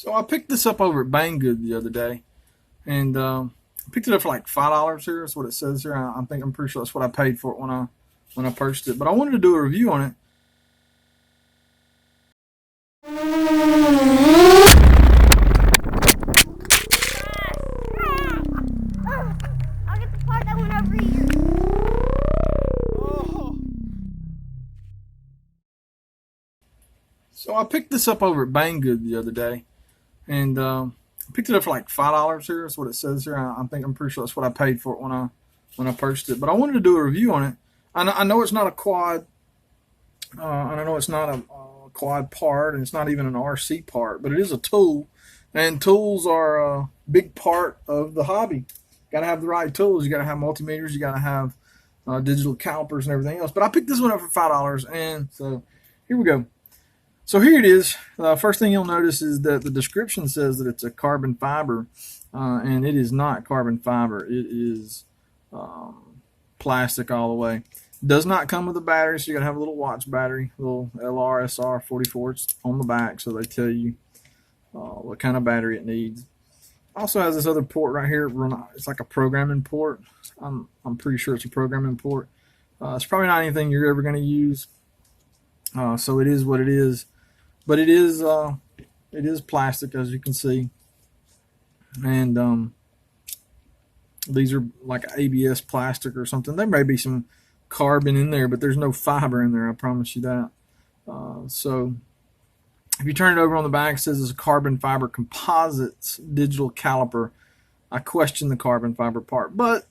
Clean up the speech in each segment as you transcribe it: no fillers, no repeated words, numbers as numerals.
So I picked this up over at Banggood the other day, and I picked it up for like $5 here. That's what it says here. I'm pretty sure that's what I paid for it when I purchased it. But I wanted to do a review on it. I'll get the part that went over here. So I picked this up over at Banggood the other day, and I picked it up for like $5 here. That's what it says here. I'm pretty sure that's what I paid for it when I purchased it. But I wanted to do a review on it. I know it's not a quad, and I know it's not a quad part, and it's not even an RC part, but it is a tool, and tools are a big part of the hobby. Got to have the right tools. You got to have multimeters. You got to have digital calipers and everything else. But I picked this one up for $5, and so here we go. So here it is. First thing you'll notice is that the description says that it's a carbon fiber, and it is not carbon fiber. It is plastic all the way. Does not come with a battery, so you gotta have a little watch battery, a little LR44. It's on the back, so they tell you what kind of battery it needs. Also has this other port right here. It's like a programming port. I'm pretty sure it's a programming port. It's probably not anything you're ever going to use. So it is what it is. But it is plastic, as you can see, and these are like ABS plastic or something. There may be some carbon in there, but there's no fiber in there. I promise you that. So if you turn it over on the back, it says it's a carbon fiber composites digital caliper. I question the carbon fiber part, but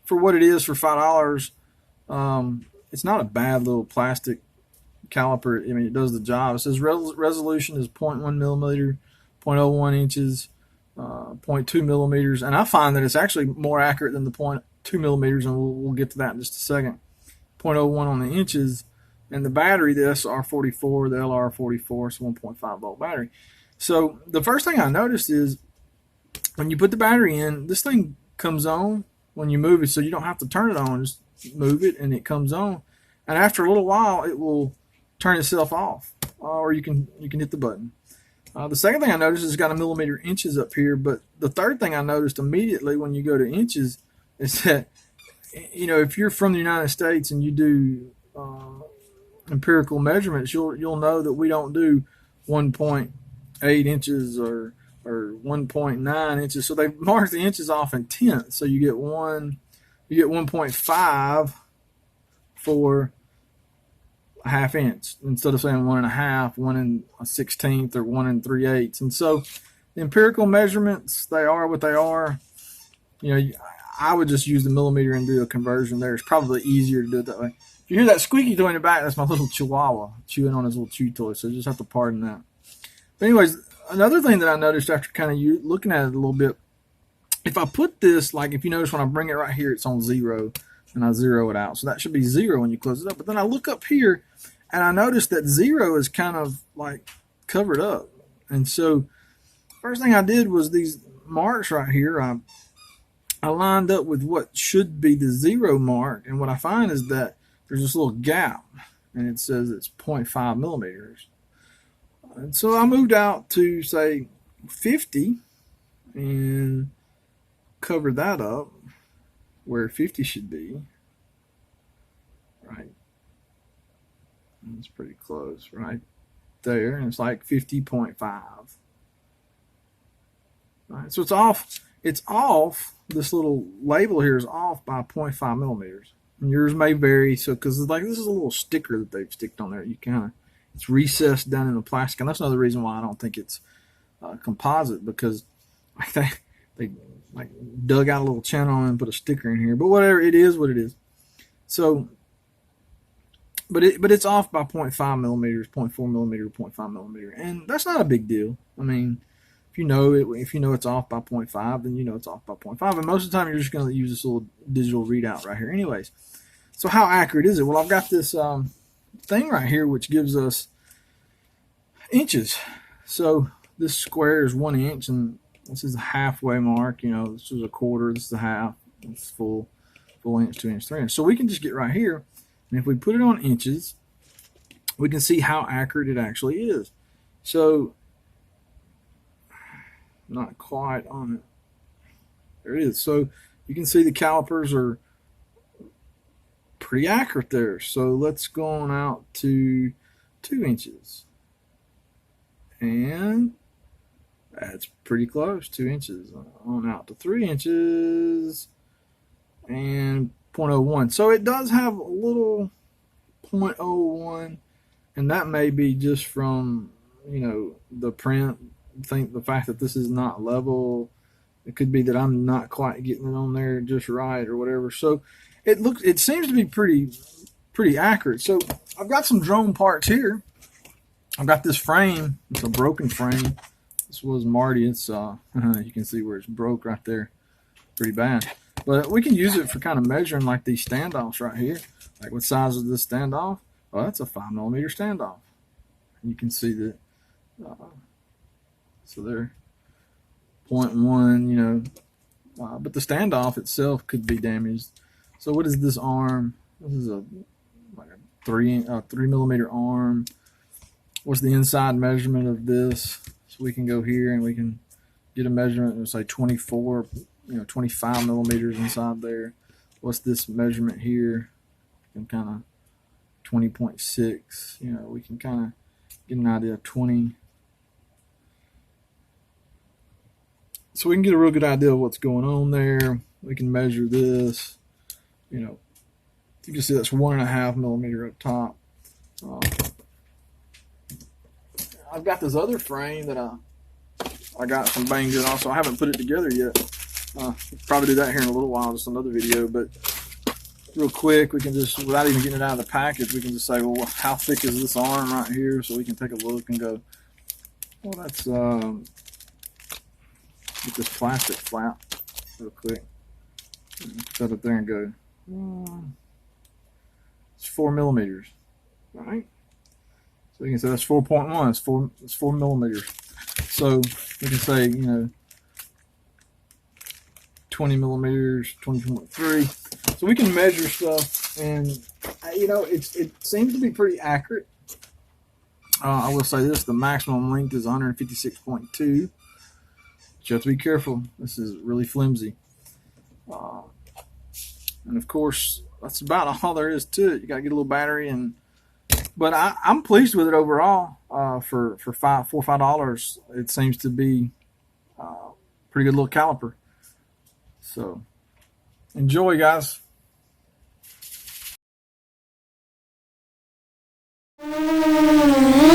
for what it is, for $5, it's not a bad little plastic caliper. I mean, it does the job. It says resolution is 0.1 millimeter, 0.01 inches, 0.2 millimeters, and I find that it's actually more accurate than the 0.2 millimeters, and we'll get to that in just a second. 0.01 on the inches, and the battery, the SR44, the LR44, it's 1.5 volt battery. So the first thing I noticed is when you put the battery in, this thing comes on when you move it, so you don't have to turn it on. Just move it, and it comes on, and after a little while, it will turn itself off, or you can hit the button. The second thing I noticed is it's got a millimeter inches up here, but the third thing I noticed immediately when you go to inches is that, you know, if you're from the United States and you do empirical measurements, you'll know that we don't do 1.8 inches or 1.9 inches. So they mark the inches off in tenths. So you get 1.5 for a half inch instead of saying 1.5, 1/16, or 1 3/8. And so the empirical measurements, they are what they are. You know, I would just use the millimeter and do a conversion there. It's probably easier to do it that way. If you hear that squeaky toy in the back, that's my little chihuahua chewing on his little chew toy, so you just have to pardon that. But anyways, another thing that I noticed after kind of looking at it a little bit, if I put this, like if you notice when I bring it right here, it's on 0, and I zero it out. So that should be 0 when you close it up. But then I look up here, and I notice that 0 is kind of like covered up. And so first thing I did was these marks right here, I lined up with what should be the 0 mark, and what I find is that there's this little gap, and it says it's 0.5 millimeters. And so I moved out to, say, 50 and covered that up where 50 should be. Right. It's pretty close right there, and it's like 50.5. Right, so it's off. It's off. This little label here is off by 0.5 millimeters. And yours may vary, so because like this is a little sticker that they've sticked on there. You kind of, it's recessed down in the plastic, and that's another reason why I don't think it's composite, because like they like dug out a little channel and put a sticker in here. But whatever, it is what it is. So, but it's off by 0.5 millimeters, 0.4 millimeter, 0.5 millimeter, and that's not a big deal. I mean, if you know it's off by 0.5, then you know it's off by 0.5. And most of the time, you're just going to use this little digital readout right here, anyways. So how accurate is it? Well, I've got this thing right here which gives us inches. So this square is 1 inch, and this is a halfway mark. You know, this is a quarter. This is a half. It's full inch, 2 inch, 3 inch. So we can just get right here, and if we put it on inches, we can see how accurate it actually is. So not quite on it. There it is. So you can see the calipers are pretty accurate there. So let's go on out to 2 inches. And that's pretty close, 2 inches. On out to 3 inches and 0.01. So it does have a little 0.01, and that may be just from, you know, the print. Think the fact that this is not level. It could be that I'm not quite getting it on there just right or whatever. So it seems to be pretty accurate. So I've got some drone parts here. I've got this frame. It's a broken frame. This was Marty. It's you can see where it's broke right there, pretty bad. But we can use it for kind of measuring like these standoffs right here. Like what size is this standoff? Well, that's a 5mm standoff. You can see that. So they're 0.1, you know, but the standoff itself could be damaged. So what is this arm? This is like a 3mm arm. What's the inside measurement of this? So we can go here and we can get a measurement and say 24, 25mm inside there. What's this measurement here? And kind of 20.6. You know, we can kind of get an idea of 20. So we can get a real good idea of what's going on there. We can measure this. You know, you can see that's 1.5mm up top. I've got this other frame that I got from Bang Good also. I haven't put it together yet. Probably do that here in a little while, just another video. But real quick, we can just, without even getting it out of the package, we can just say, well, how thick is this arm right here? So we can take a look and go, well, that's, get this plastic flap real quick. Put that up there and go, it's 4mm, right? So you can say that's 4.1. It's 4mm. So we can say, you know, 20mm, 20.3. So we can measure stuff, and you know, it seems to be pretty accurate. I will say this: the maximum length is 156.2. You have to be careful. This is really flimsy, and of course, that's about all there is to it. You got to get a little battery, but I'm pleased with it overall. For $4 or $5, it seems to be pretty good little caliper. So enjoy, guys. Mm-hmm.